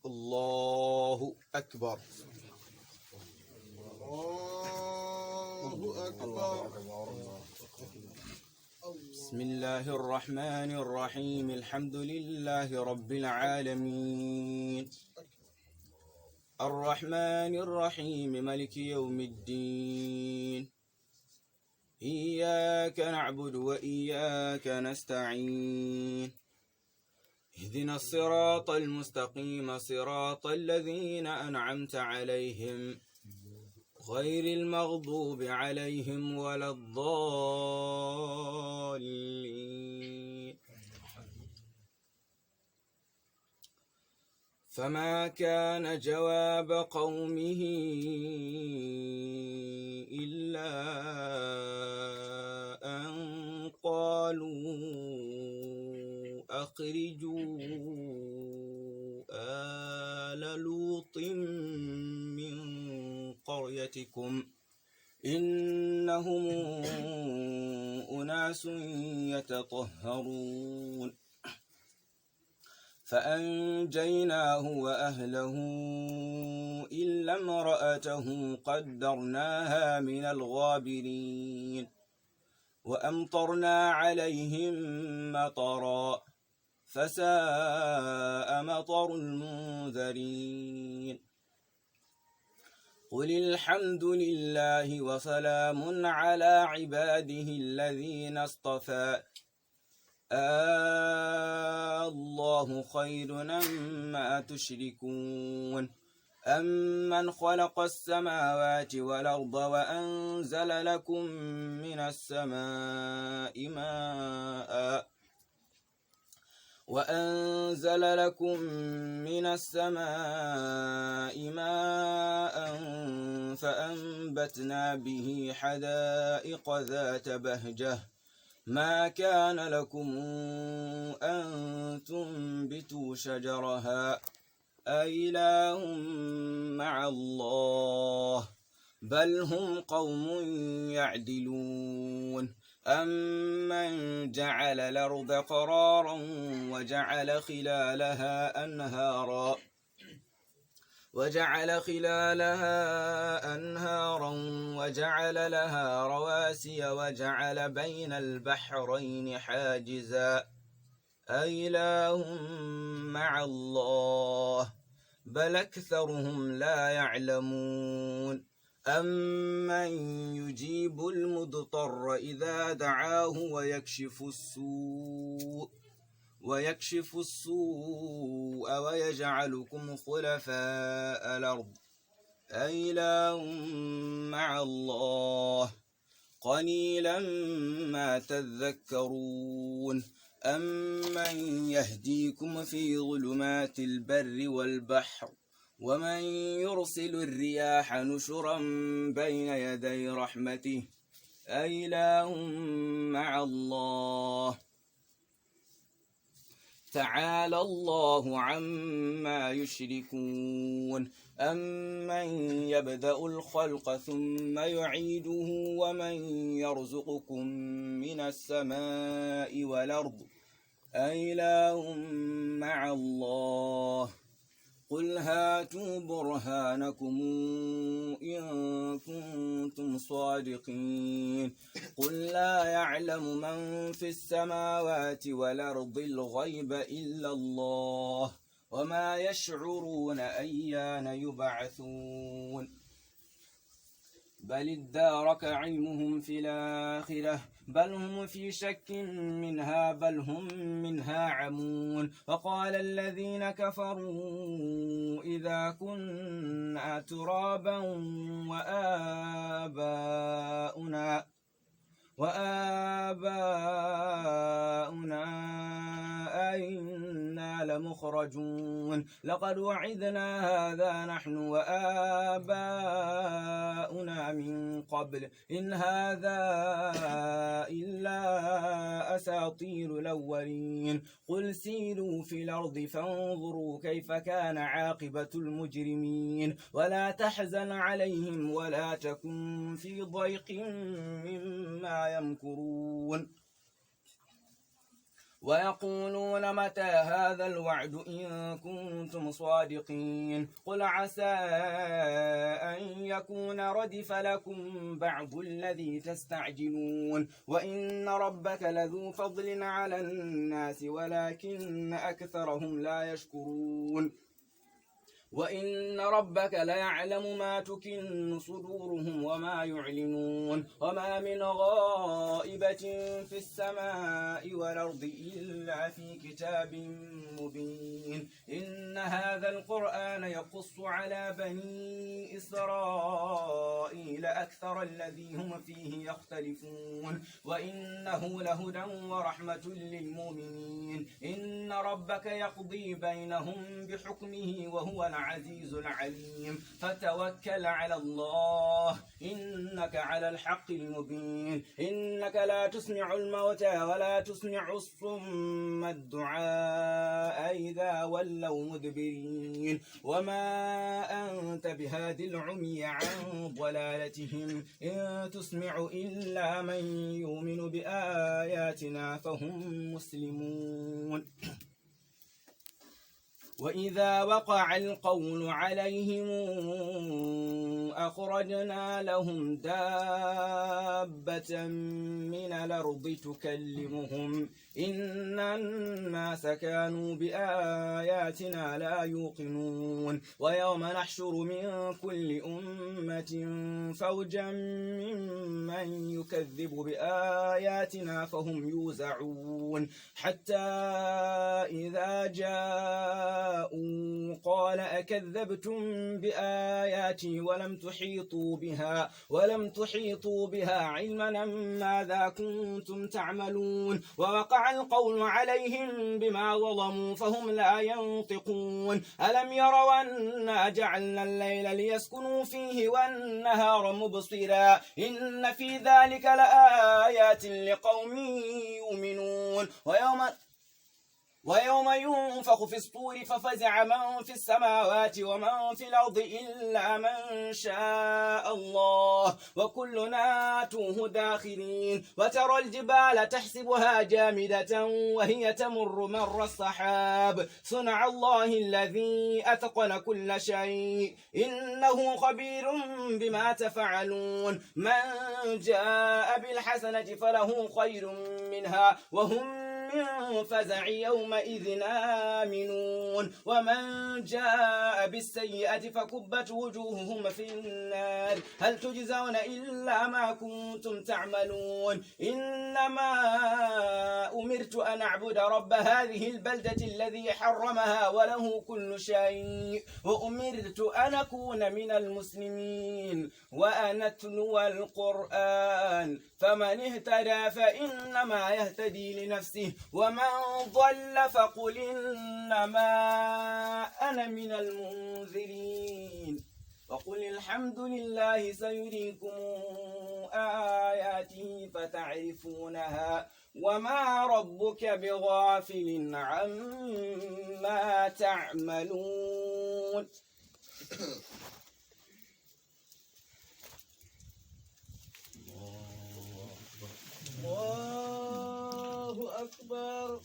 الله أكبر. الله أكبر. بسم الله الرحمن الرحيم. الحمد لله رب العالمين، الرحمن الرحيم، ملك يوم الدين. إياك نعبد وإياك نستعين. اهدنا الصراط المستقيم، صراط الذين أنعمت عليهم غير المغضوب عليهم ولا الضالين. فما كان جواب قومه إلا أن قالوا أخرجوا آل لوط من قريتكم إنهم أناس يتطهرون. فأنجيناه وأهله إلا امرأته قدرناها من الغابرين. وأمطرنا عليهم مطرا فساء مطر المنذرين. قل الحمد لله وسلام على عباده الذين اصطفى. الله خير أما تشركون. أمن خلق السماوات والأرض وأنزل لكم من السماء ماء فأنبتنا به حدائق ذات بهجة. ما كان لكم أن تنبتوا شجرها أإله مع الله بل هم قوم يعدلون. أمن جعل الأرض قرارا وجعل خلالها أنهارا وجعل لها رواسي وجعل بين البحرين حاجزا أإله مع الله بل أكثرهم لا يعلمون. أمن يجيب المضطر إذا دعاه ويكشف السوء ويجعلكم خلفاء الأرض أإله مع الله قليلا ما تذكرون. أمن يهديكم في ظلمات البر والبحر ومن يرسل الرياح نشرا بين يدي رحمته أإله مع الله تعالى الله عما يشركون. أمن يبدأ الخلق ثم يعيده ومن يرزقكم من السماء والأرض أإله مع الله قل هاتوا برهانكم إن كنتم صادقين. قل لا يعلم من في السماوات والأرض الغيب إلا الله وما يشعرون أيان يبعثون. بل ادارك علمهم في الآخرة بل هم في شك منها بل هم منها عمون. وقال الذين كفروا إذا كنا ترابا وآباؤنا أئنا لمخرجون. لقد وعدنا هذا نحن وآباؤنا من قبل إن هذا إلا أساطير الأولين. قل سيروا في الأرض فانظروا كيف كان عاقبة المجرمين. ولا تحزن عليهم ولا تكن في ضيق مما يمكرون. ويقولون متى هذا الوعد إن كنتم صادقين قل عسى أن يكون ردف لكم بعض الذي تستعجلون وإن ربك لذو فضل على الناس ولكن أكثرهم لا يشكرون وإن ربك ليعلم ما تكن صدورهم وما يعلنون وما من غائبة في السماء والأرض إلا في كتاب مبين إن هذا القرآن يقص على بني إسرائيل أكثر الذي هم فيه يختلفون وإنه لهدى ورحمة للمؤمنين إن ربك يقضي بينهم بحكمه وهو العزيز العليم فتوكل على الله إنك على الحق المبين إنك لا تسمع الموتى ولا تسمع الصم الدعاء إذا ولوا مدبرين وما أنت بهاد العمي عن ضلالتهم إن تسمع إلا من يؤمن بآياتنا فهم مسلمون وإذا وقع القول عليهم أخرجنا لهم دابة من الأرض تكلمهم إن الناس كانوا بآياتنا لا يوقنون ويوم نحشر من كل أمة فوجا ممن يكذب بآياتنا فهم يوزعون حتى إذا جاءوا قال أكذبتم بآياتي ولم تحيطوا بها علما ماذا كنتم تعملون ووقع القول عليهم بما ظلموا فهم لا ينطقون ألم يروا أنا جعلنا الليل ليسكنوا فيه والنهار مبصرا إن في ذلك لآيات لقوم يؤمنون ويوم ينفخ في الصور ففزع من في السماوات ومن في الأرض إلا من شاء الله وكلنا آتوه داخرين وترى الجبال تحسبها جامدة وهي تمر مر السحاب صنع الله الذي أتقن كل شيء إنه خبير بما تفعلون من جاء بالحسنة فله خير منها وهم من فزع يومئذ آمنون ومن جاء بالسيئة فكبت وجوههم في النار هل تجزون إلا ما كنتم تعملون إنما أمرت أن أعبد رب هذه البلدة الذي حرمها وله كل شيء وأمرت أن أكون من المسلمين وأن أتلو القرآن فمن اهتدى فإنما يهتدي لنفسه ومن ضل فقل إنما أنا من المنذرين وقل الحمد لله سيريكم آياته فتعرفونها وما ربك بغافل عما تعملون الله أكبر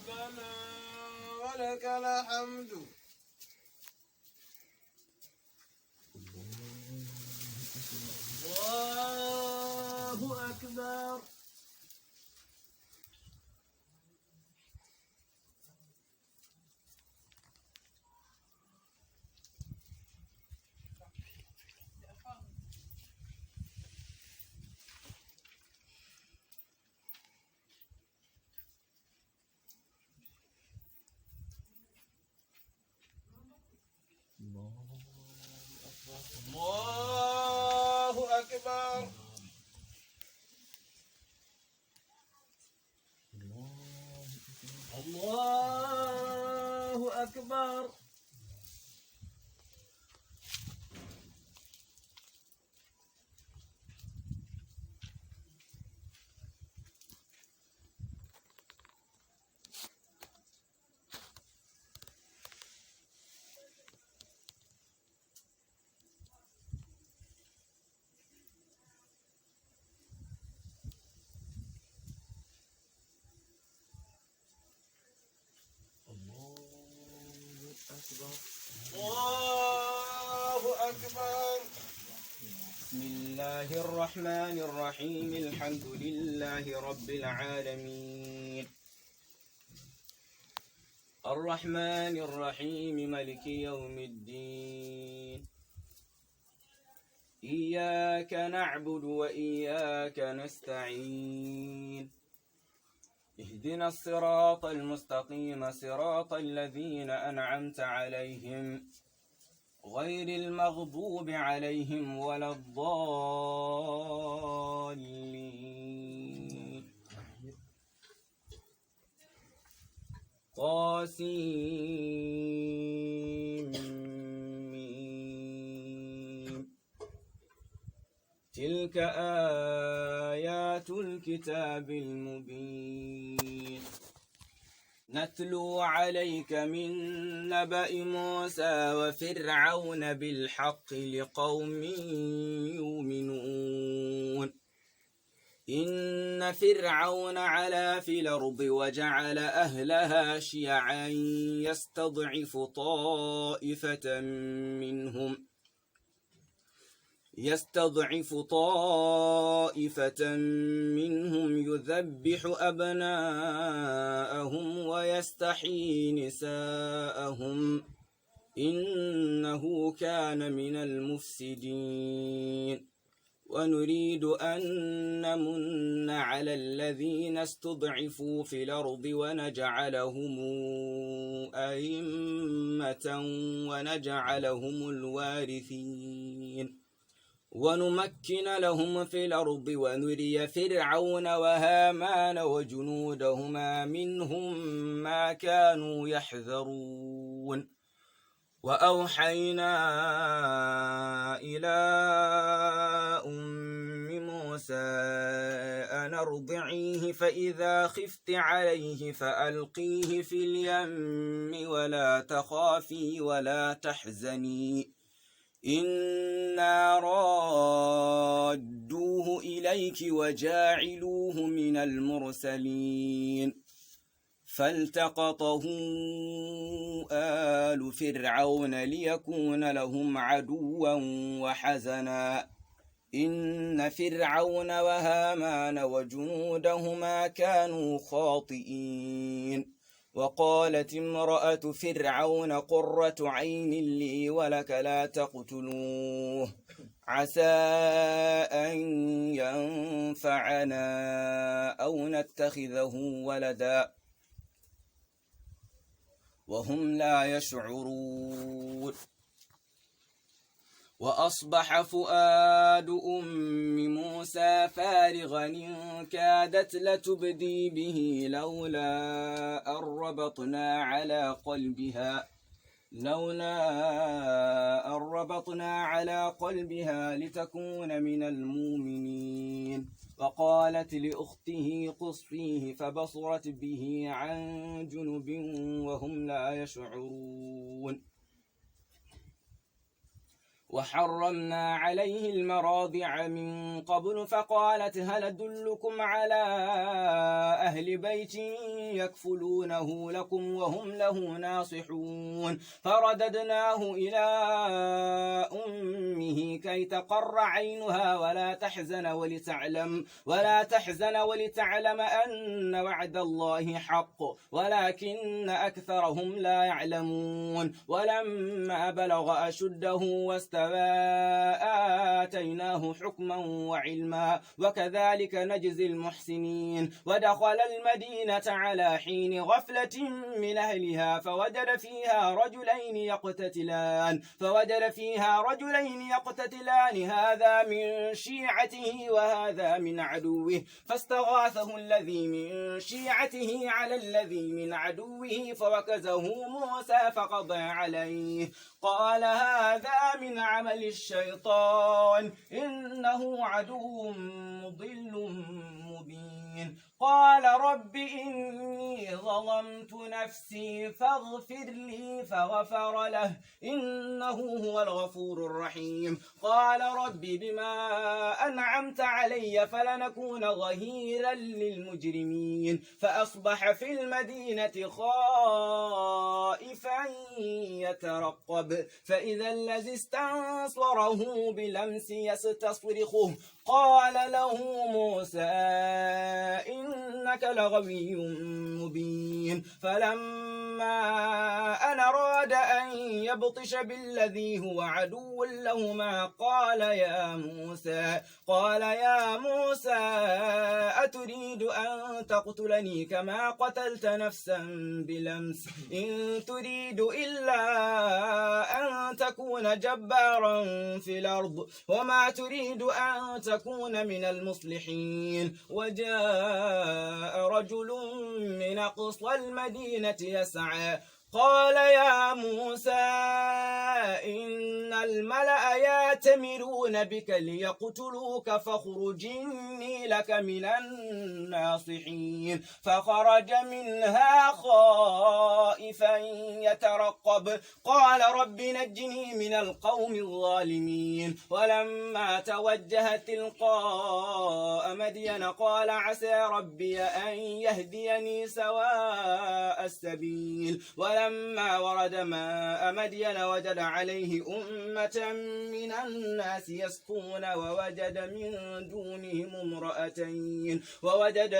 ربنا ولك الحمد الله أكبر الله أكبر الله أكبر الله أكبر. بسم الله الرحمن الرحيم. الحمد لله رب العالمين الرحمن الرحيم مالك يوم الدين. إياك نعبد وإياك نستعين. اهدنا الصراط المستقيم صراط الذين أنعمت عليهم غير المغضوب عليهم ولا الضالين. طاسيم. تلك آيات الكتاب المبين. نتلو عليك من نبأ موسى وفرعون بالحق لقوم يؤمنون. إن فرعون علا في الأرض وجعل أهلها شيعا يستضعف طائفة منهم يذبح أبناءهم ويستحيي نساءهم إنه كان من المفسدين. ونريد أن نمن على الذين استضعفوا في الأرض ونجعلهم أئمة ونجعلهم الوارثين. ونمكن لهم في الأرض ونري فرعون وهامان وجنودهما منهم ما كانوا يحذرون. وأوحينا إلى أم موسى أن أرضعيه فإذا خفت عليه فألقيه في اليم ولا تخافي ولا تحزني إنا رادوه إليك وجاعلوه من المرسلين. فالتقطه آل فرعون ليكون لهم عدوا وحزنا إن فرعون وهامان وجنودهما كانوا خاطئين. وقالت امرأة فرعون قرة عين لي ولك لا تقتلوه عسى أن ينفعنا أو نتخذه ولدا وهم لا يشعرون. وأصبح فؤاد أم موسى فارغا إن كادت لتبدي به لولا أن ربطنا على قلبها لتكون من المؤمنين. وقالت لأخته قصيه فبصرت به عن جنب وهم لا يشعرون. وحرمنا عليه المراضع من قبل فقالت هل أدلكم على أهل بيت يكفلونه لكم وهم له ناصحون. فرددناه إلى أمه كي تقر عينها ولا تحزن ولتعلم أن وعد الله حق ولكن أكثرهم لا يعلمون. ولما بلغ أشده واستوى آتيناه حكما وعلما وكذلك نجزي المحسنين. ودخل المدينة على حين غفلة من أهلها فوجد فيها رجلين يقتتلان هذا من شيعته وهذا من عدوه فاستغاثه الذي من شيعته على الذي من عدوه فوكزه موسى فقضى عليه قال هذا من عمل الشيطان إنه عدو مضل مبين. قال رب إني ظلمت نفسي فاغفر لي فغفر له إنه هو الغفور الرحيم. قال رب بما أنعمت علي فلنكون ظهيرا للمجرمين. فأصبح في المدينة خائفا يترقب فإذا الذي استنصره بالأمس يستصرخه قال له موسى إنك لغوي مبين. فلما أن أراد أن يبطش بالذي هو عدو لهما قال يا موسى أتريد أن تقتلني كما قتلت نفسا بالأمس إن تريد إلا أن تكون جبارا في الأرض وما تريد أن تكون من المصلحين. وجاء رجل من أقصى المدينة يسعى قال يا موسى إن الملأ يأتمرون بك ليقتلوك فاخرج إني لك من الناصحين. فخرج منها خائفا يترقب قال رب نجني من القوم الظالمين. ولما توجه تلقاء مدين قال عسى ربي أن يهديني سواء السبيل. ولما ورد ماء مدين وجد عليه أمة من الناس يسقون ووجد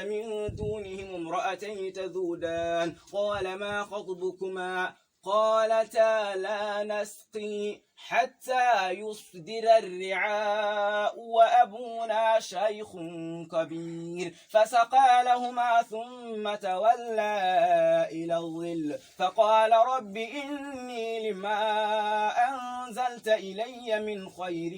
من دونهم امرأتين تذودان قال ما خطبكما قالتا لا نسقي حتى يصدر الرعاء وأبونا شيخ كبير. فسقى لهما ثم تولى إلى الظل فقال رب إني لما أنزلت إلي من خير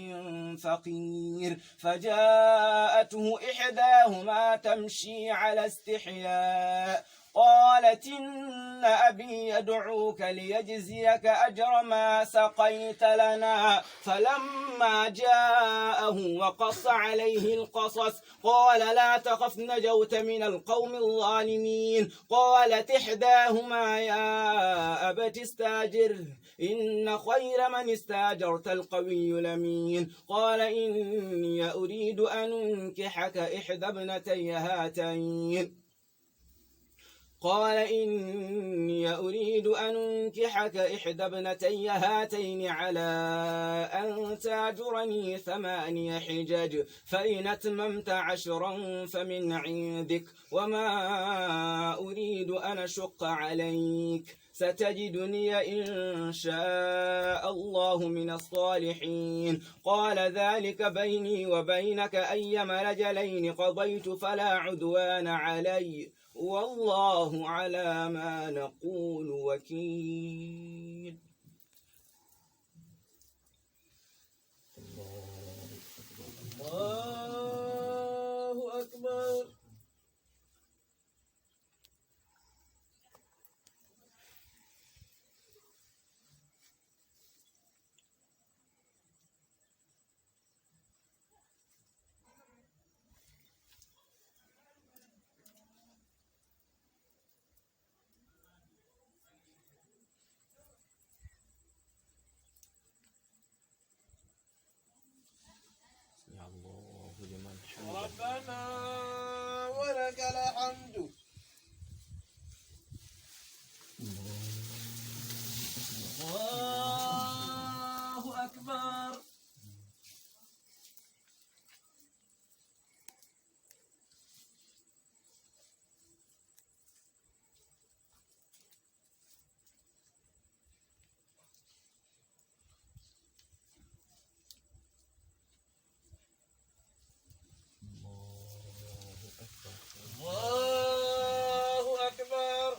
فقير. فجاءته إحداهما تمشي على استحياء قالت إن أبي يدعوك ليجزيك أجر ما سقيت لنا. فلما جاءه وقص عليه القصص قال لا تخف نجوت من القوم الظالمين. قالت إحداهما يا أبت استاجره إن خير من استاجرت القوي الأمين. قال إني أريد أن أنكحك إحدى ابنتي هاتين على أن تأجرني 8 حجج فإن أتممت 10 فمن عندك وما أريد أن أشق عليك ستجدني إن شاء الله من الصالحين. قال ذلك بيني وبينك أيما الأجلين قضيت فلا عدوان علي والله على ما نقول وكيل. الله أكبر. ربنا ولك الحمد. الله أكبر. الله أكبر.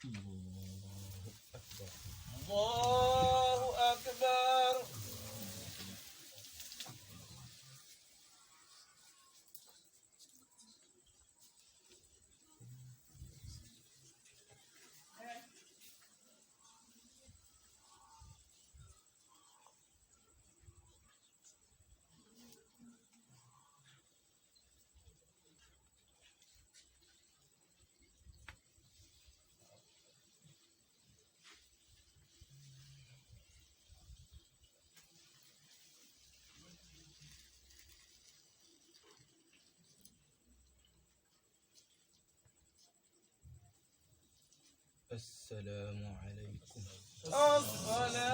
الله أكبر. السلام عليكم. الصلاة